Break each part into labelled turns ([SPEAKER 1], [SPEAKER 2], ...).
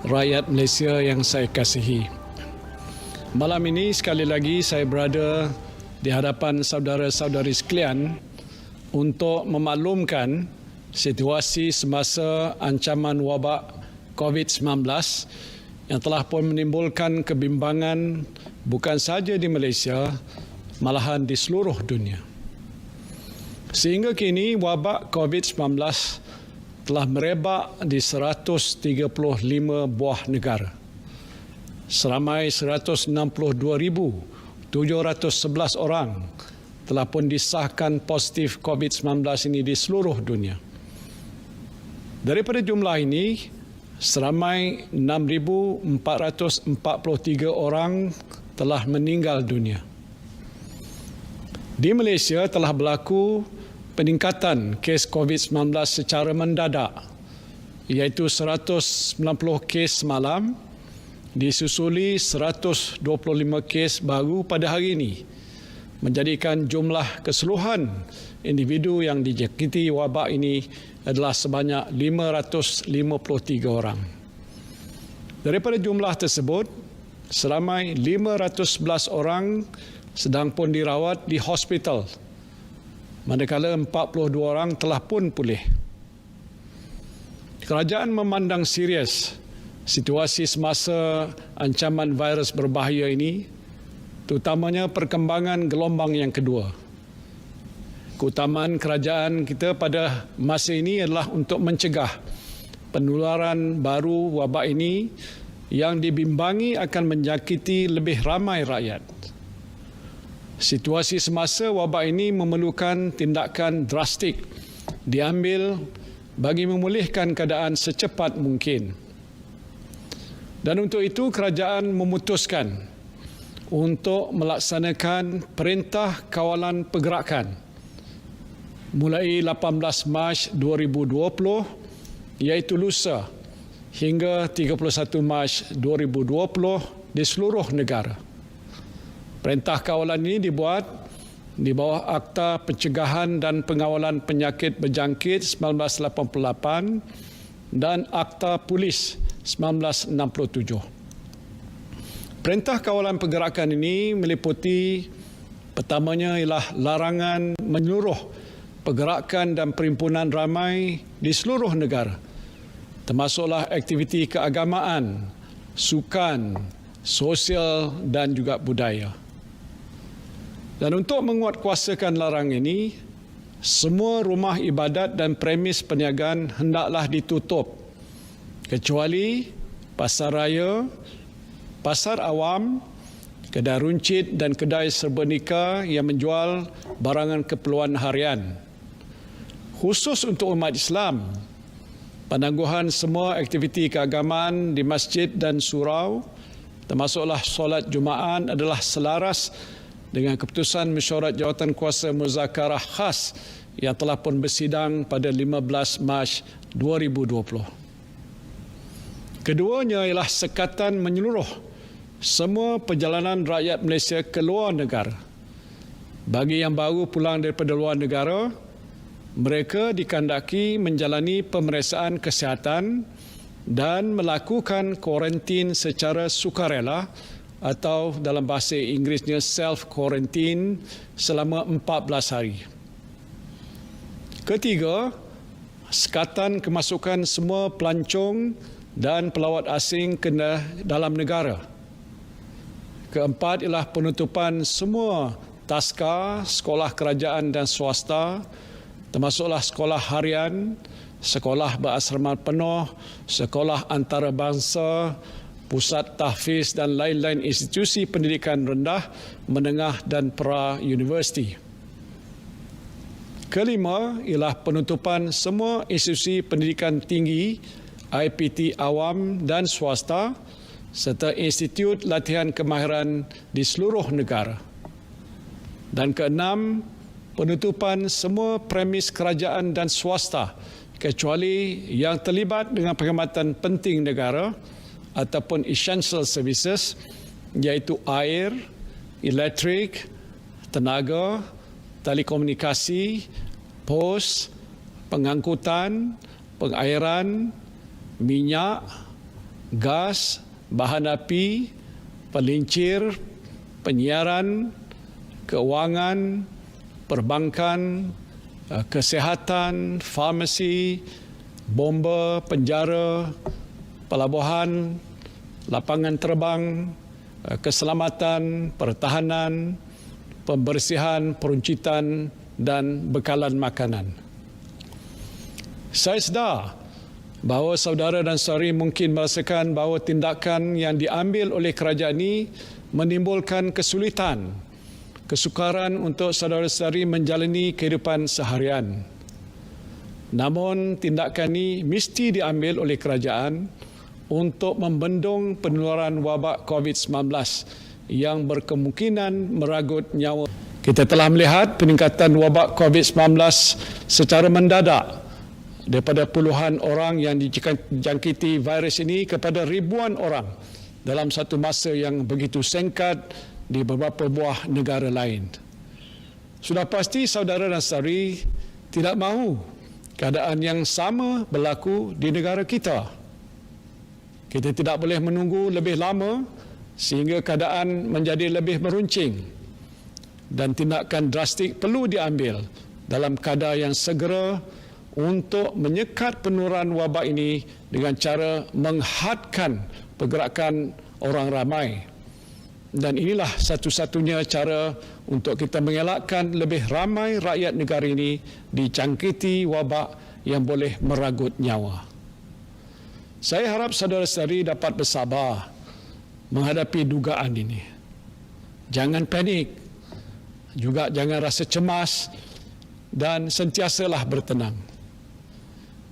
[SPEAKER 1] Rakyat Malaysia yang saya kasihi. Malam ini sekali lagi saya berada di hadapan saudara-saudari sekalian untuk memaklumkan situasi semasa ancaman wabak COVID-19 yang telah pun menimbulkan kebimbangan bukan sahaja di Malaysia, malahan di seluruh dunia. Sehingga kini wabak COVID-19 telah merebak di 135 buah negara. Seramai 162,711 orang telah pun disahkan positif COVID-19 ini di seluruh dunia. Daripada jumlah ini, seramai 6,443 orang telah meninggal dunia. Di Malaysia telah berlaku peningkatan kes COVID-19 secara mendadak, iaitu 190 kes semalam, disusuli 125 kes baru pada hari ini, menjadikan jumlah keseluruhan individu yang dijangkiti wabak ini adalah sebanyak 553 orang. Daripada jumlah tersebut, seramai 511 orang sedang pun dirawat di hospital, manakala 42 orang telah pun pulih. Kerajaan memandang serius situasi semasa ancaman virus berbahaya ini, terutamanya perkembangan gelombang yang kedua. Keutamaan kerajaan kita pada masa ini adalah untuk mencegah penularan baru wabak ini yang dibimbangi akan menjangkiti lebih ramai rakyat. Situasi semasa wabak ini memerlukan tindakan drastik diambil bagi memulihkan keadaan secepat mungkin. Dan untuk itu kerajaan memutuskan untuk melaksanakan Perintah Kawalan Pergerakan mulai 18 Mac 2020 iaitu lusa hingga 31 Mac 2020 di seluruh negara. Perintah kawalan ini dibuat di bawah Akta Pencegahan dan Pengawalan Penyakit Berjangkit 1988 dan Akta Polis 1967. Perintah Kawalan Pergerakan ini meliputi pertamanya ialah larangan menyeluruh pergerakan dan perhimpunan ramai di seluruh negara, termasuklah aktiviti keagamaan, sukan, sosial dan juga budaya. Dan untuk menguatkuasakan larangan ini, semua rumah ibadat dan premis perniagaan hendaklah ditutup, kecuali pasar raya, pasar awam, kedai runcit dan kedai serba yang menjual barangan keperluan harian. Khusus untuk umat Islam, penangguhan semua aktiviti keagamaan di masjid dan surau, termasuklah solat Jumaat adalah selaras dengan keputusan Mesyuarat Jawatankuasa Muzakarah Khas yang telah pun bersidang pada 15 Mac 2020. Keduanya ialah sekatan menyeluruh semua perjalanan rakyat Malaysia ke luar negara. Bagi yang baru pulang daripada luar negara, mereka dikandaki menjalani pemeriksaan kesihatan dan melakukan kuarantin secara sukarela atau dalam bahasa Inggerisnya self-quarantine selama 14 hari. Ketiga, sekatan kemasukan semua pelancong dan pelawat asing ke dalam negara. Keempat ialah penutupan semua taska, sekolah kerajaan dan swasta, termasuklah sekolah harian, sekolah berasrama penuh, sekolah antarabangsa, pusat tahfiz dan lain-lain institusi pendidikan rendah, menengah dan pra-universiti. Kelima ialah penutupan semua institusi pendidikan tinggi, IPT awam dan swasta, serta institut latihan kemahiran di seluruh negara. Dan keenam, penutupan semua premis kerajaan dan swasta, kecuali yang terlibat dengan perkhidmatan penting negara ataupun essential services, iaitu air, elektrik, tenaga, telekomunikasi, pos, pengangkutan, pengairan, minyak, gas, bahan api, pelincir, penyiaran, keuangan, perbankan, kesihatan, farmasi, bomba, penjara, pelabuhan, lapangan terbang, keselamatan, pertahanan, pembersihan, peruncitan dan bekalan makanan. Saya sedar bahawa saudara dan saudari mungkin merasakan bahawa tindakan yang diambil oleh kerajaan ini menimbulkan kesulitan, kesukaran untuk saudara-saudari menjalani kehidupan seharian. Namun tindakan ini mesti diambil oleh kerajaan untuk membendung penularan wabak COVID-19 yang berkemungkinan meragut nyawa. Kita telah melihat peningkatan wabak COVID-19 secara mendadak daripada puluhan orang yang dijangkiti virus ini kepada ribuan orang dalam satu masa yang begitu singkat di beberapa buah negara lain. Sudah pasti saudara dan saudari tidak mahu keadaan yang sama berlaku di negara kita. Kita tidak boleh menunggu lebih lama sehingga keadaan menjadi lebih meruncing, dan tindakan drastik perlu diambil dalam kadar yang segera untuk menyekat penularan wabak ini dengan cara menghadkan pergerakan orang ramai. Dan inilah satu-satunya cara untuk kita mengelakkan lebih ramai rakyat negara ini dijangkiti wabak yang boleh meragut nyawa. Saya harap saudara-saudari dapat bersabar menghadapi dugaan ini. Jangan panik, juga jangan rasa cemas, dan sentiasalah bertenang.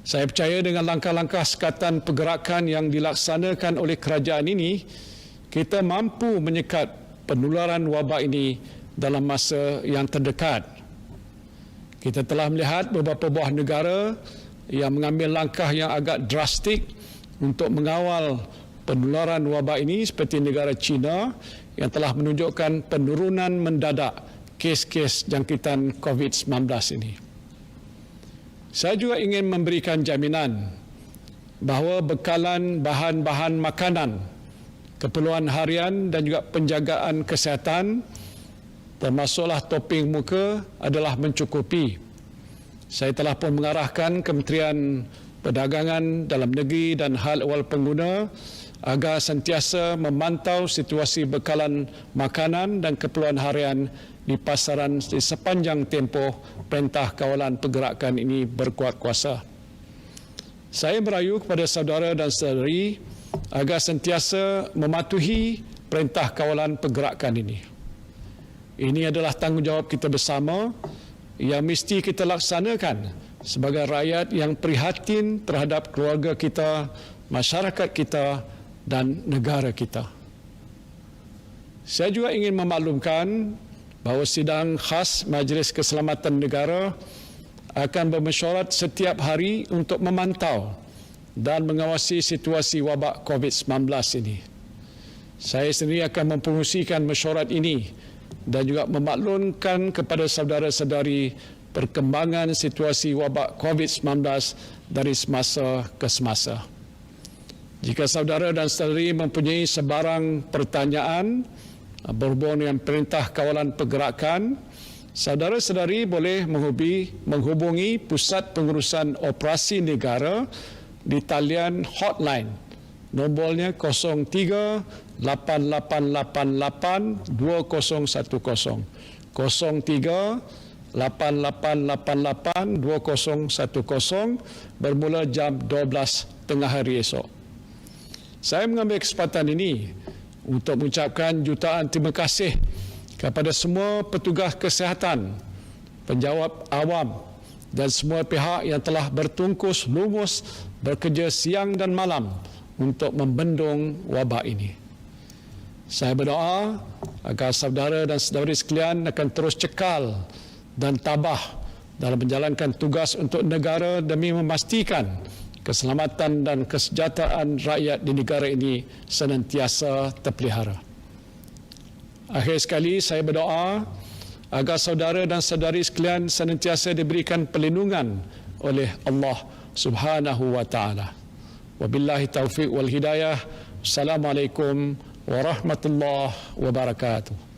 [SPEAKER 1] Saya percaya dengan langkah-langkah sekatan pergerakan yang dilaksanakan oleh kerajaan ini, kita mampu menyekat penularan wabak ini dalam masa yang terdekat. Kita telah melihat beberapa buah negara yang mengambil langkah yang agak drastik untuk mengawal penularan wabak ini, seperti negara China yang telah menunjukkan penurunan mendadak kes-kes jangkitan COVID-19 ini. Saya juga ingin memberikan jaminan bahawa bekalan bahan-bahan makanan, keperluan harian dan juga penjagaan kesihatan termasuklah topeng muka adalah mencukupi. Saya telah pun mengarahkan Kementerian Perdagangan Dalam Negeri dan Hal Ehwal Pengguna agar sentiasa memantau situasi bekalan makanan dan keperluan harian di pasaran di sepanjang tempoh Perintah Kawalan Pergerakan ini berkuat kuasa. Saya merayu kepada saudara dan saudari agar sentiasa mematuhi Perintah Kawalan Pergerakan ini. Ini adalah tanggungjawab kita bersama yang mesti kita laksanakan sebagai rakyat yang prihatin terhadap keluarga kita, masyarakat kita dan negara kita. Saya juga ingin memaklumkan bahawa sidang khas Majlis Keselamatan Negara akan bermesyuarat setiap hari untuk memantau dan mengawasi situasi wabak COVID-19 ini. Saya sendiri akan mempengerusikan mesyuarat ini dan juga memaklumkan kepada saudara-saudari perkembangan situasi wabak COVID-19 dari semasa ke semasa. Jika saudara dan saudari mempunyai sebarang pertanyaan berhubung dengan Perintah Kawalan Pergerakan, saudara-saudari boleh menghubungi Pusat Pengurusan Operasi Negara di talian hotline. Nombornya 03-8888-2010. 03-8888-2010 bermula jam 12 tengah hari esok. Saya mengambil kesempatan ini untuk mengucapkan jutaan terima kasih kepada semua petugas kesihatan, penjawat awam dan semua pihak yang telah bertungkus lumus bekerja siang dan malam untuk membendung wabak ini. Saya berdoa agar saudara dan saudari sekalian akan terus cekal dan tabah dalam menjalankan tugas untuk negara demi memastikan keselamatan dan kesejahteraan rakyat di negara ini senantiasa terpelihara. Akhir sekali, saya berdoa agar saudara dan saudari sekalian senantiasa diberikan perlindungan oleh Allah Subhanahu wa Ta'ala. Wabillahi taufiq wal hidayah. Assalamualaikum warahmatullahi wabarakatuh.